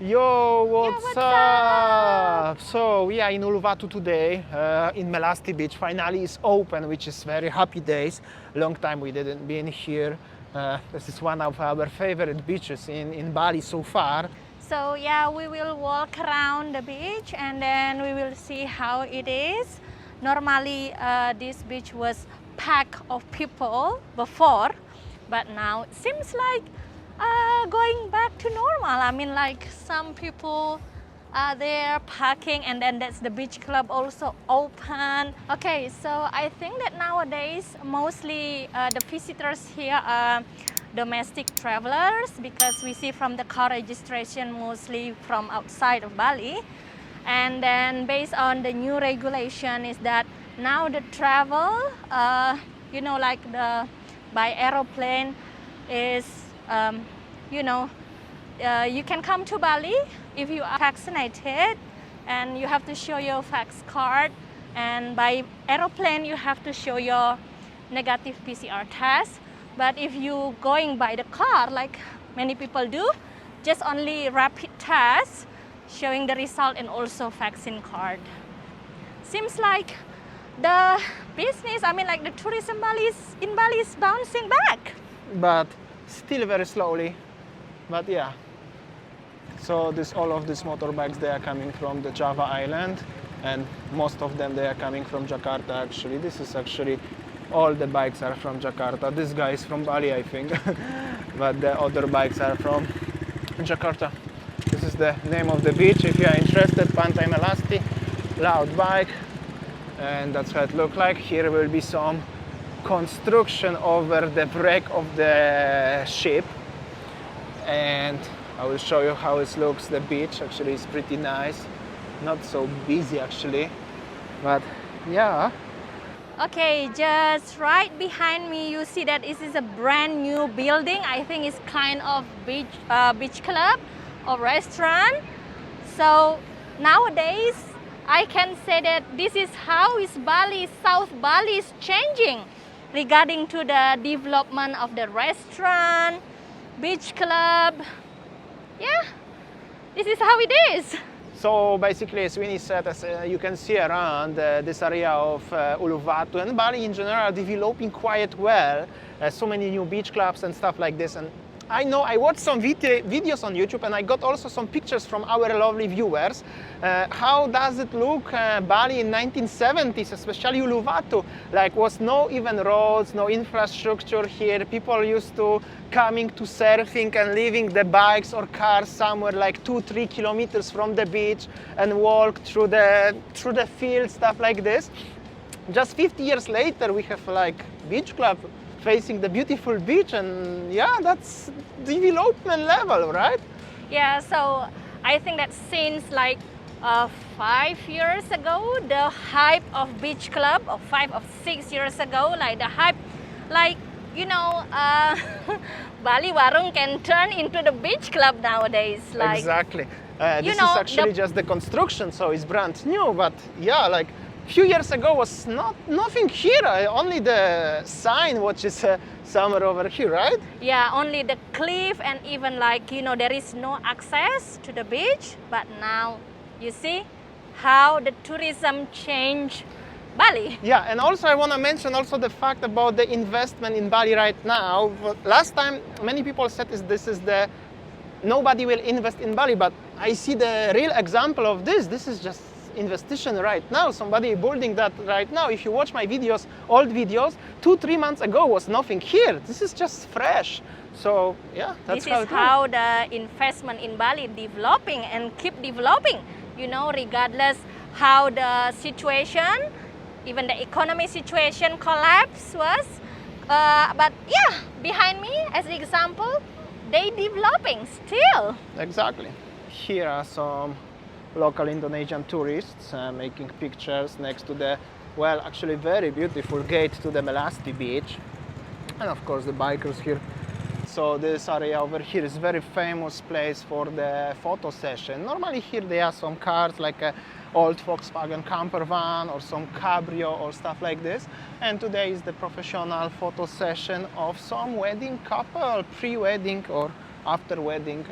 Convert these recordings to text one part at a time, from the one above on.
Yo, what's what's up? So we are in Uluwatu today, in Melasti Beach. Finally it's open, which is very happy days. Long time we didn't been here. This is one of our favorite beaches in Bali so far. So yeah, we will walk around the beach and then we will see how it is. Normally this beach was packed of people before, but now it seems like going back to normal. I mean, like some people are there parking and then that's the beach club also open. Okay, so I think that nowadays mostly the visitors here are domestic travelers because we see from the car registration mostly from outside of Bali. And then based on the new regulation is that now the travel, like the by aeroplane is, you can come to Bali if you are vaccinated and you have to show your vax card, and by aeroplane you have to show your negative PCR test. But if you going by the car, like many people do, just only rapid test showing the result and also vaccine card. Seems like the business, like the tourism in Bali is bouncing back. But still very slowly. But yeah. So all of these motorbikes, they are coming from the Java island, and most of them they are coming from Jakarta actually. This is actually all the bikes are from Jakarta. This guy is from Bali, I think, but the other bikes are from Jakarta. This is the name of the beach. If you are interested, Pantai Melasti, loud bike, and that's how it looks like. Here will be some construction over the wreck of the ship, and I will show you how it looks. The beach actually is pretty nice, not so busy actually, but yeah. Okay, just right behind me you see that this is a brand new building. I think it's kind of beach club or restaurant. So nowadays I can say that this is how is Bali, South Bali is changing regarding to the development of the restaurant, beach club. Yeah, this is how it is. So basically, as Winnie said, as you can see around this area of Uluwatu and Bali in general are developing quite well. So many new beach clubs and stuff like this. And I know I watched some videos on YouTube and I got also some pictures from our lovely viewers. How does it look Bali in 1970s, especially Uluwatu? Like was no even roads, no infrastructure here. People used to coming to surfing and leaving the bikes or cars somewhere like 2-3 kilometers from the beach and walk through the field, stuff like this. Just 50 years later, we have like beach club facing the beautiful beach, and yeah, that's development level, right? Yeah, so I think that since like 5 years ago, the hype of beach club, or 5 or 6 years ago, like the hype, like Bali Warung can turn into the beach club nowadays. Like, exactly. This is actually just the construction, so it's brand new. But yeah, like few years ago was nothing here. Only the sign, which is somewhere over here, right? Yeah, only the cliff, and even like there is no access to the beach. But now you see how the tourism changed Bali. Yeah, and also I want to mention also the fact about the investment in Bali right now. Last time many people said this is the nobody will invest in Bali, but I see the real example of this. This is just investigation right now. Somebody building that right now. If you watch my videos, old videos, 2-3 months ago was nothing here. This is just fresh. So yeah, that's this is how the investment in Bali developing and keep developing. Regardless how the situation, even the economy situation collapse was, but yeah, behind me as an example, they developing still. Exactly. Here are some local Indonesian tourists making pictures next to the, well, actually very beautiful gate to the Melasti beach, and of course the bikers here. So this area over here is very famous place for the photo session. Normally here there are some cars like a old Volkswagen camper van or some cabrio or stuff like this. And today is the professional photo session of some wedding couple, pre-wedding or after wedding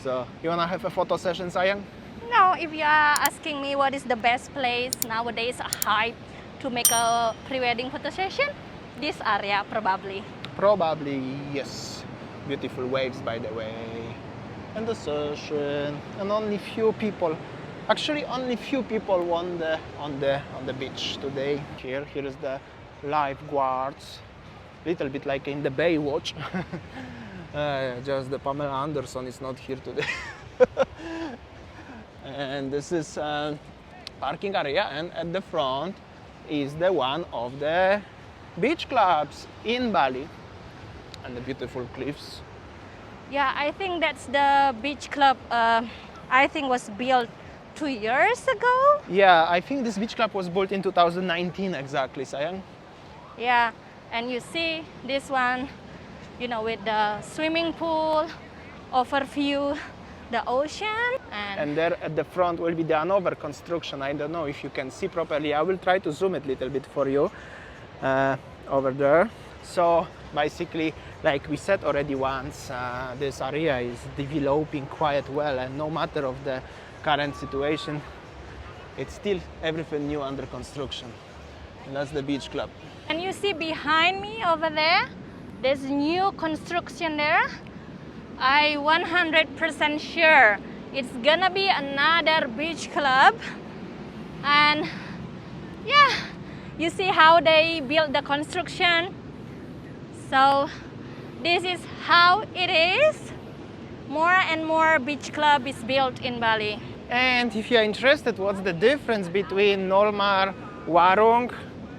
So, you wanna have a photo session, sayang? No, if you are asking me what is the best place nowadays, a hype to make a pre-wedding photo session, this area probably. Probably, yes. Beautiful waves, by the way. And the session. And only few people, actually only few people on the beach today. Here is the lifeguards. Little bit like in the Baywatch. Just the Pamela Anderson is not here today. And this is parking area, and at the front is the one of the beach clubs in Bali, and the beautiful cliffs. Yeah, I think that's the beach club. I think was built 2 years ago. Yeah, I think this beach club was built in 2019 exactly, sayang. Yeah, and you see this one, you know, with the swimming pool, overview the ocean, And there at the front will be the another construction. I don't know if you can see properly. I will try to zoom it a little bit for you over there. So basically, like we said already once, this area is developing quite well, and no matter of the current situation, it's still everything new under construction. And that's the beach club. And you see behind me over there, there's new construction there. I 100% sure it's gonna be another beach club. And yeah, you see how they build the construction. So this is how it is. More and more beach club is built in Bali. And if you're interested, what's the difference between normal warung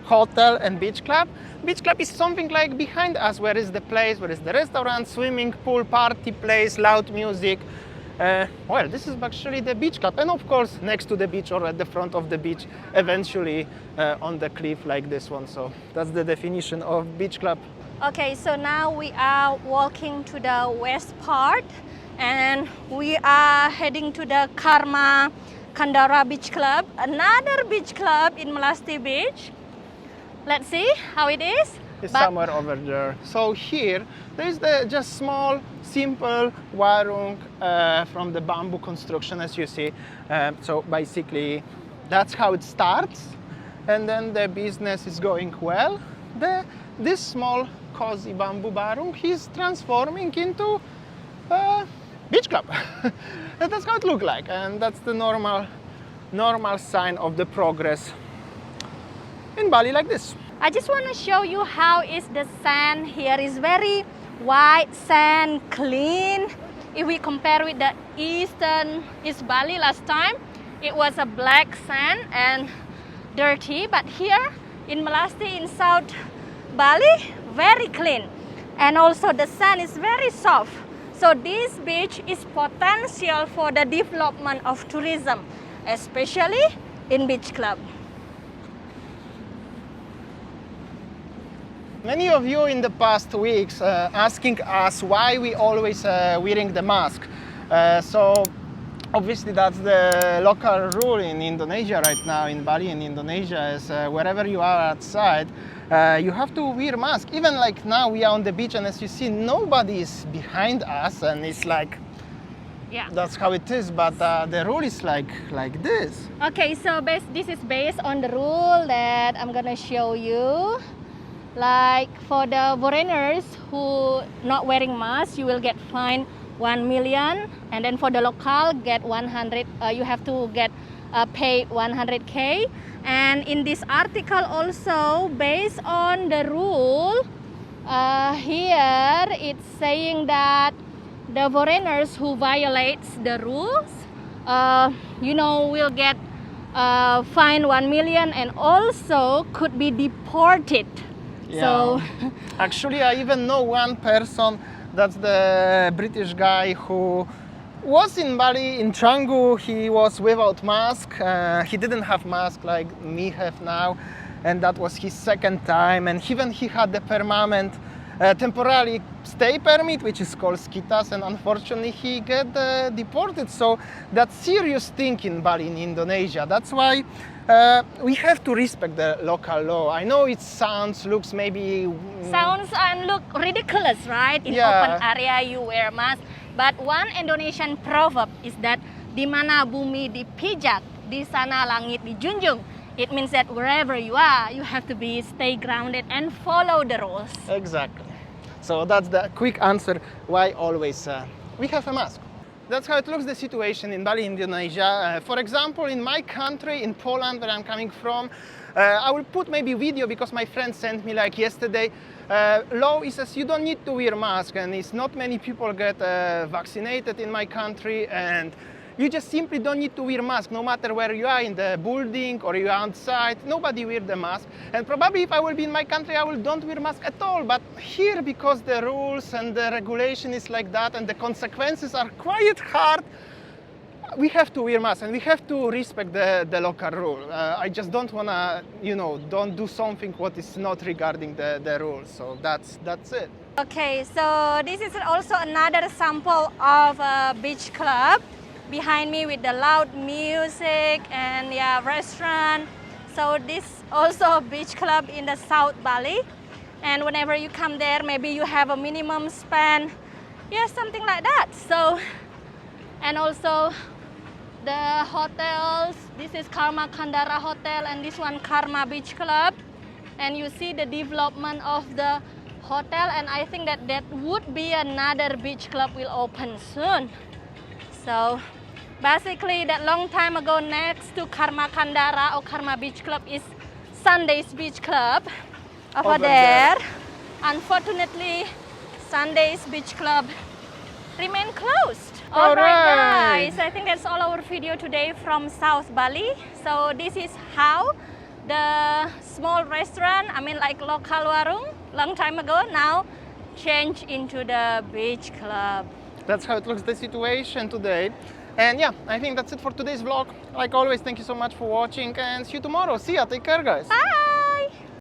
hotel and beach club? Beach club is something like behind us, where is the place, where is the restaurant, swimming pool, party place, loud music. Well, this is actually the beach club, and of course next to the beach or at the front of the beach, eventually on the cliff like this one. So that's the definition of beach club. Okay, so now we are walking to the west part, and we are heading to the Karma Kandara Beach Club, another beach club in Melasti Beach. Let's see how it is. It's somewhere over there. So here, there is the just small, simple warung from the bamboo construction, as you see. So basically, that's how it starts, and then the business is going well. This small, cozy bamboo warung is transforming into a beach club. And that's how it looks like, and that's the normal sign of the progress in Bali like this. I just want to show you how is the sand here. Is very white sand, clean. If we compare with the East Bali last time, it was a black sand and dirty. But here in Melasti, in South Bali, very clean. And also the sand is very soft. So this beach is potential for the development of tourism, especially in beach club. Many of you in the past weeks asking us why we always wearing the mask. So obviously that's the local rule in Indonesia right now, in Bali in Indonesia, is wherever you are outside, you have to wear mask. Even like now we are on the beach, and as you see, nobody is behind us, and it's like, yeah, that's how it is. But the rule is like this. Okay, so this is based on the rule that I'm gonna show you. Like for the foreigners who not wearing mask, you will get fined 1 million, and then for the local get 100. You have to get pay 100K. And in this article also, based on the rule, here it's saying that the foreigners who violates the rules, will get fined 1 million and also could be deported. Yeah. So actually, I even know one person. That's the British guy who was in Bali, in Canggu. He was without mask. He didn't have mask like me have now, and that was his second time. And even he had the permanent, temporary stay permit, which is called skitas, and unfortunately he get deported. So that's serious thing in Bali, in Indonesia. That's why we have to respect the local law. I know it looks maybe sounds and look ridiculous, right? In Yeah. open area you wear mask. But one Indonesian proverb is that di mana bumi dipijak, di sana langit dijunjung. It means that wherever you are, you have to stay grounded and follow the rules. Exactly. So that's the quick answer why always we have a mask. That's how it looks, the situation in Bali, Indonesia. For example, in my country, in Poland, where I'm coming from, I will put maybe video because my friend sent me like yesterday. Law is says you don't need to wear mask, and it's not many people get vaccinated in my country, and you just simply don't need to wear mask no matter where you are, in the building or you are outside. Nobody wear the mask, and probably if I will be in my country, I will don't wear mask at all. But here, because the rules and the regulation is like that, and the consequences are quite hard, we have to wear masks and we have to respect the local rule. I just don't wanna, don't do something what is not regarding the rules. So that's it. Okay, so this is also another sample of a beach club. Behind me with the loud music and restaurant. So this also a beach club in the South Bali, and whenever you come there, maybe you have a minimum spend, something like that. So, and also the hotels. This is Karma Kandara Hotel and this one Karma Beach Club, and you see the development of the hotel, and I think that would be another beach club will open soon. So basically, that long time ago, next to Karma Kandara or Karma Beach Club is Sunday's Beach Club over there. Unfortunately, Sunday's Beach Club remain closed. Alright guys, I think that's all our video today from South Bali. So this is how the small restaurant, like local warung, long time ago, now change into the beach club. That's how it looks, the situation today. And I think that's it for today's vlog. Like always, thank you so much for watching and see you tomorrow. See ya, take care guys. Bye!